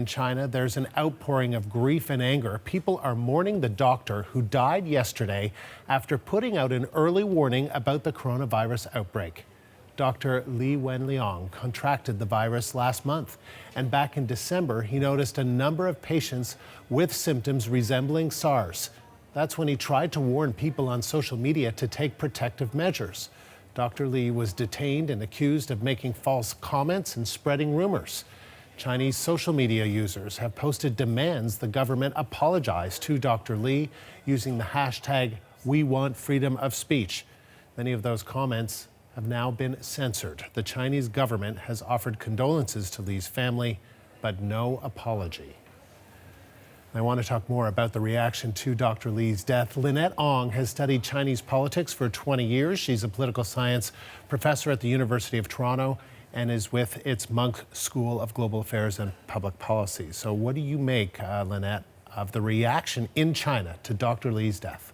In China, there's an outpouring of grief and anger. People are mourning the doctor who died yesterday after putting out an early warning about the coronavirus outbreak. Dr. Li Wenliang contracted the virus last month, and back in December, he noticed a number of patients with symptoms resembling SARS. That's when he tried to warn people on social media to take protective measures. Dr. Li was detained and accused of making false comments and spreading rumors. Chinese social media users have posted demands the government apologize to Dr. Li using the hashtag #WeWantFreedomOfSpeech. Many of those comments have now been censored. The Chinese government has offered condolences to Li's family, but no apology. I want to talk more about the reaction to Dr. Li's death. Lynette Ong has studied Chinese politics for 20 years. She's a political science professor at the University of Toronto and is with its Munk School of Global Affairs and Public Policy. So what do you make, Lynette, of the reaction in China to Dr. Li's death?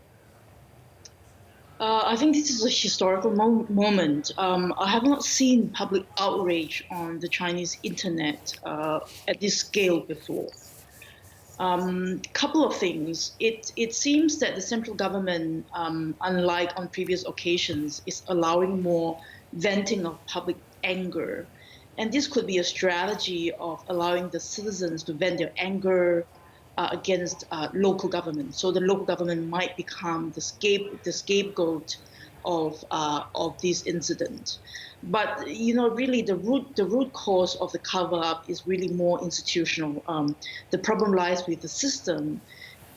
I think this is a historical moment. I have not seen public outrage on the Chinese internet at this scale before. Couple of things. It seems that the central government, unlike on previous occasions, is allowing more venting of public anger. And this could be a strategy of allowing the citizens to vent their anger against local government. So the local government might become the scapegoat of this incident. But really, the root cause of the cover-up is really more institutional. The problem lies with the system,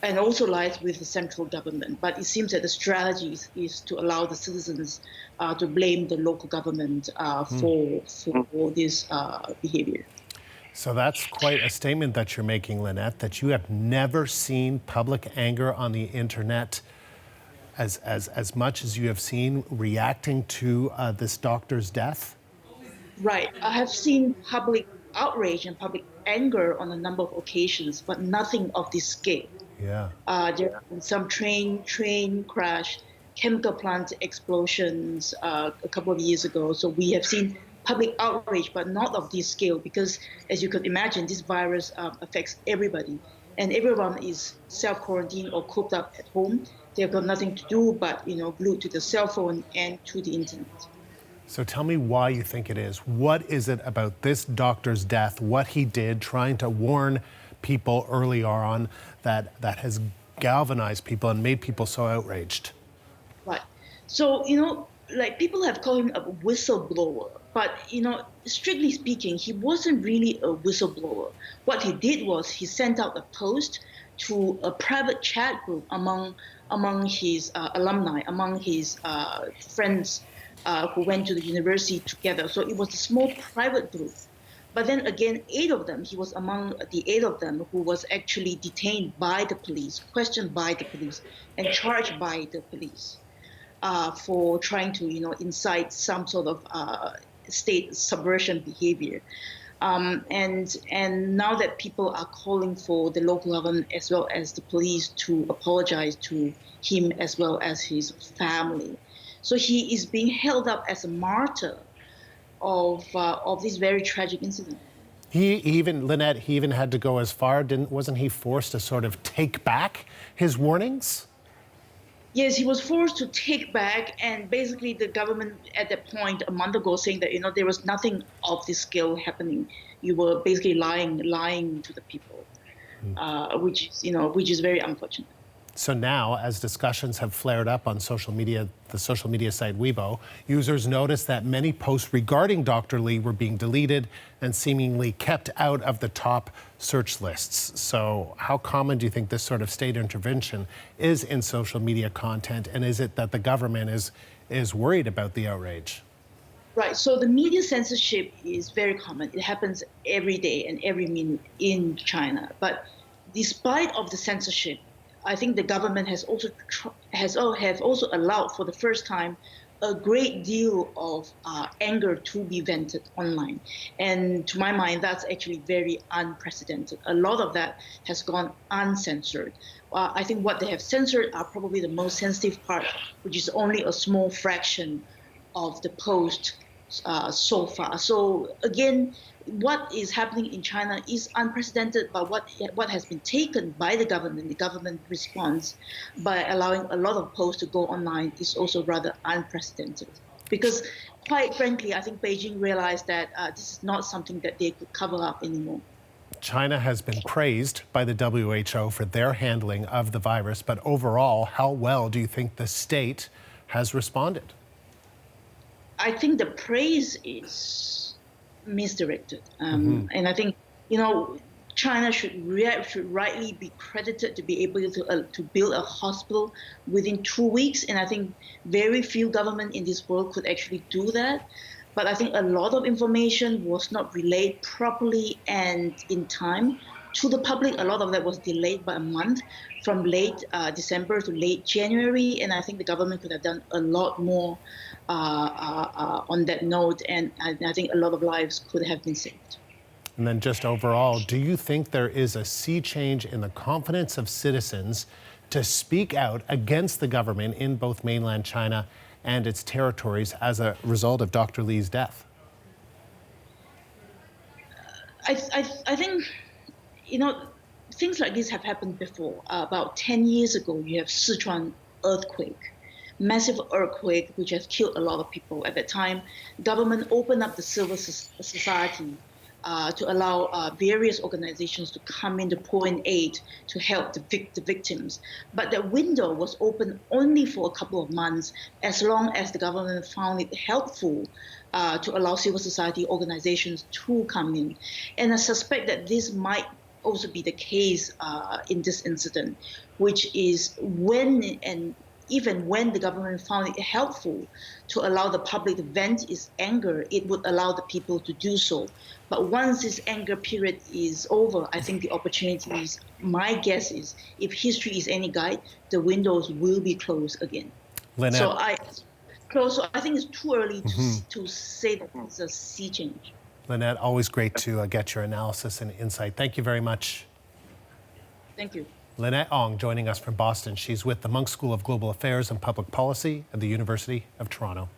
and also lies with the central government. But it seems that the strategy is to allow the citizens to blame the local government for this behavior. So that's quite a statement that you're making, Lynette, that you have never seen public anger on the internet as much as you have seen reacting to this doctor's death? Right. I have seen public outrage and public anger on a number of occasions, but nothing of this scale. Yeah. There have been some train crash, chemical plant explosions a couple of years ago. So we have seen public outrage, but not of this scale, because as you could imagine, this virus affects everybody, and everyone is self-quarantined or cooped up at home. They've got nothing to do but, glued to the cell phone and to the internet. So tell me why you think it is. What is it about this doctor's death, what he did, trying to warn people early on, that has galvanized people and made people so outraged? Right. So, people have called him a whistleblower, but, strictly speaking, he wasn't really a whistleblower. What he did was he sent out a post to a private chat group among his alumni, among his friends who went to the university together. So it was a small private group. But then again, 8 of them, he was among the 8 of them who was actually detained by the police, questioned by the police, and charged by the police for trying to, incite some sort of state subversion behavior. And now that people are calling for the local government as well as the police to apologize to him as well as his family. So he is being held up as a martyr of this very tragic incident. Lynette, he even had to go as far, wasn't he forced to sort of take back his warnings? Yes, he was forced to take back, and basically the government at that point a month ago saying that there was nothing of this scale happening. You were basically lying to the people, which is very unfortunate. So now, as discussions have flared up on social media, the social media site Weibo, users noticed that many posts regarding Dr. Li were being deleted and seemingly kept out of the top search lists. So how common do you think this sort of state intervention is in social media content? And is it that the government is worried about the outrage? Right. So the media censorship is very common. It happens every day and every minute in China. But despite of the censorship, I think the government has also allowed for the first time a great deal of anger to be vented online. And to my mind, that's actually very unprecedented. A lot of that has gone uncensored. I think what they have censored are probably the most sensitive part, which is only a small fraction of the post so far. So again, what is happening in China is unprecedented, but what has been taken by the government response by allowing a lot of posts to go online is also rather unprecedented. Because quite frankly, I think Beijing realized that this is not something that they could cover up anymore. China has been praised by the WHO for their handling of the virus, but overall, how well do you think the state has responded? I think the praise is misdirected. And I think, China should rightly be credited to be able to build a hospital within 2 weeks. And I think very few governments in this world could actually do that. But I think a lot of information was not relayed properly and in time to the public. A lot of that was delayed by a month, from late December to late January. And I think the government could have done a lot more on that note. And I think a lot of lives could have been saved. And then just overall, do you think there is a sea change in the confidence of citizens to speak out against the government in both mainland China and its territories as a result of Dr. Li's death? I think, things like this have happened before. About 10 years ago, you have Sichuan earthquake, massive earthquake, which has killed a lot of people. At that time, government opened up the civil society to allow various organizations to come in to pour in aid to help the victims. But that window was open only for a couple of months, as long as the government found it helpful to allow civil society organizations to come in. And I suspect that this might also be the case in this incident, which is even when the government found it helpful to allow the public to vent its anger, it would allow the people to do so. But once this anger period is over, I think the opportunities, my guess is, if history is any guide, the windows will be closed again. Lynette. So I think it's too early to say that it's a sea change. Lynette, always great to get your analysis and insight. Thank you very much. Thank you. Lynette Ong joining us from Boston. She's with the Munk School of Global Affairs and Public Policy at the University of Toronto.